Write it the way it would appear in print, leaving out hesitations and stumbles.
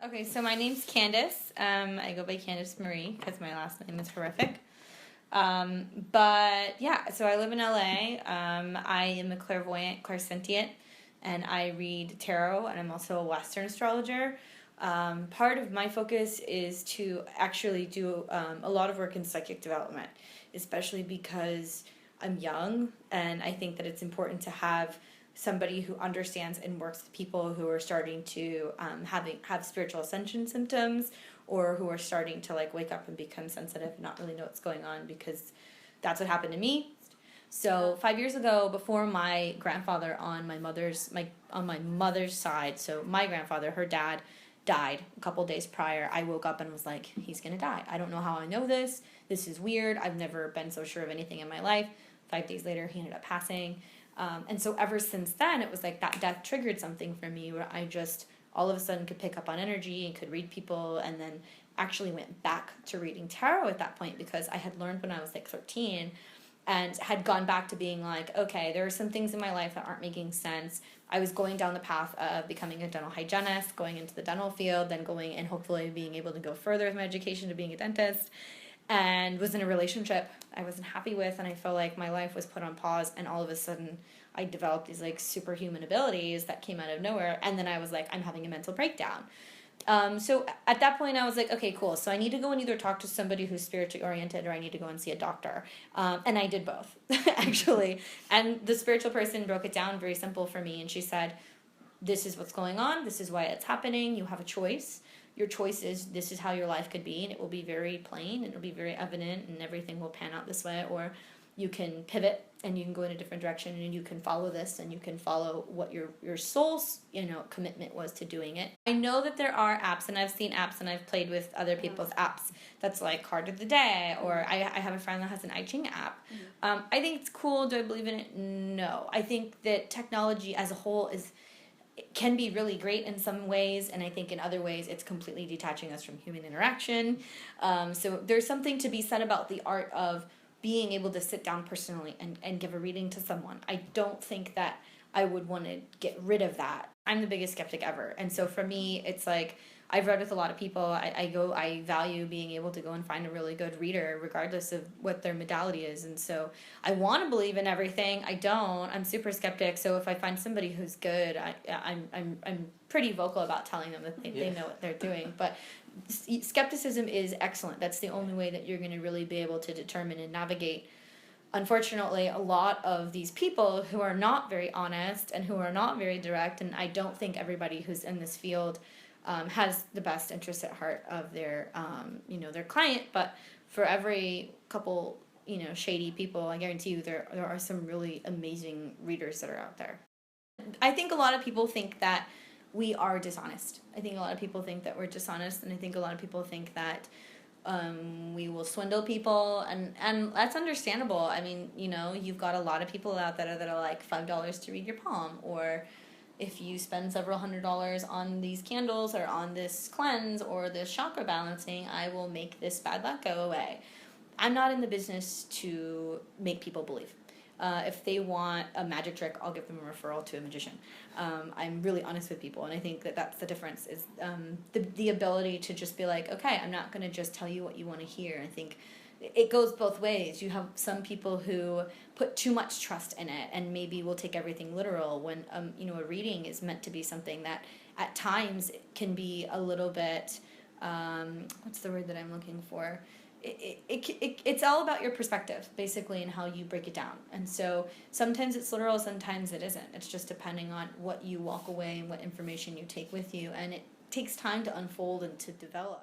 Okay, so my name's Candace. I go by Candace Marie because my last name is horrific. But yeah, so I live in LA. I am a clairvoyant, clairsentient, and I read tarot, and I'm also a Western astrologer. Part of my focus is to actually do a lot of work in psychic development, especially because I'm young, and I think that it's important to have somebody who understands and works with people who are starting to have spiritual ascension symptoms, or who are starting to like wake up and become sensitive and not really know what's going on, because that's what happened to me. So 5 years ago, before my grandfather on my mother's side, so my grandfather, her dad, died a couple days prior, I woke up and was like, he's gonna die. I don't know how I know this. This is weird. I've never been so sure of anything in my life. 5 days later, he ended up passing. And so ever since then, it was like that death triggered something for me where I just all of a sudden could pick up on energy and could read people, and then actually went back to reading tarot at that point because I had learned when I was like 13 and had gone back to being like, okay, there are some things in my life that aren't making sense. I was going down the path of becoming a dental hygienist, going into the dental field, then going and hopefully being able to go further with my education to being a dentist, and was in a relationship I wasn't happy with, and I felt like my life was put on pause, and all of a sudden I developed these like superhuman abilities that came out of nowhere, and then I was like, I'm having a mental breakdown. So at that point I was like, okay, cool. So I need to go and either talk to somebody who's spiritually oriented, or I need to go and see a doctor. And I did both, actually. And the spiritual person broke it down very simple for me. And she said, this is what's going on. This is why it's happening. You have a choice. Your choice is this is how your life could be. And it will be very plain, and it'll be very evident, and everything will pan out this way. Or you can pivot and you can go in a different direction, and you can follow this, and you can follow what your soul's commitment was to doing it. I know that there are apps, and I've seen apps, and I've played with other people's apps that's like Card of the Day, or I have a friend that has an I Ching app. I think it's cool. Do I believe in it? No. I think that technology as a whole can be really great in some ways, and I think in other ways it's completely detaching us from human interaction. So there's something to be said about the art of being able to sit down personally and give a reading to someone. I don't think that I would want to get rid of that. I'm the biggest skeptic ever. And so for me, it's like, I've read with a lot of people. I value being able to go and find a really good reader, regardless of what their modality is. And so I want to believe in everything. I don't. I'm super skeptic. So if I find somebody who's good, I'm pretty vocal about telling them that they know what they're doing. But skepticism is excellent. That's the only way that you're going to really be able to determine and navigate. Unfortunately, a lot of these people who are not very honest and who are not very direct, and I don't think everybody who's in this field has the best interest at heart of their their client. But for every couple shady people, I guarantee you there are some really amazing readers that are out there. I think a lot of people think that we are dishonest. I think a lot of people think that we're dishonest, and I think a lot of people think that we will swindle people, and that's understandable. I mean, you've got a lot of people out there that are like $5 to read your palm, or if you spend several $100s on these candles or on this cleanse or this chakra balancing, I will make this bad luck go away. I'm not in the business to make people believe. If they want a magic trick, I'll give them a referral to a magician. I'm really honest with people, and I think that that's the difference, is the ability to just be like, okay, I'm not going to just tell you what you want to hear. I think it goes both ways. You have some people who put too much trust in it and maybe will take everything literal, when a reading is meant to be something that at times can be a little bit what's the word that I'm looking for? It's all about your perspective, basically, and how you break it down. And so sometimes it's literal, sometimes it isn't. It's just depending on what you walk away and what information you take with you, and it takes time to unfold and to develop.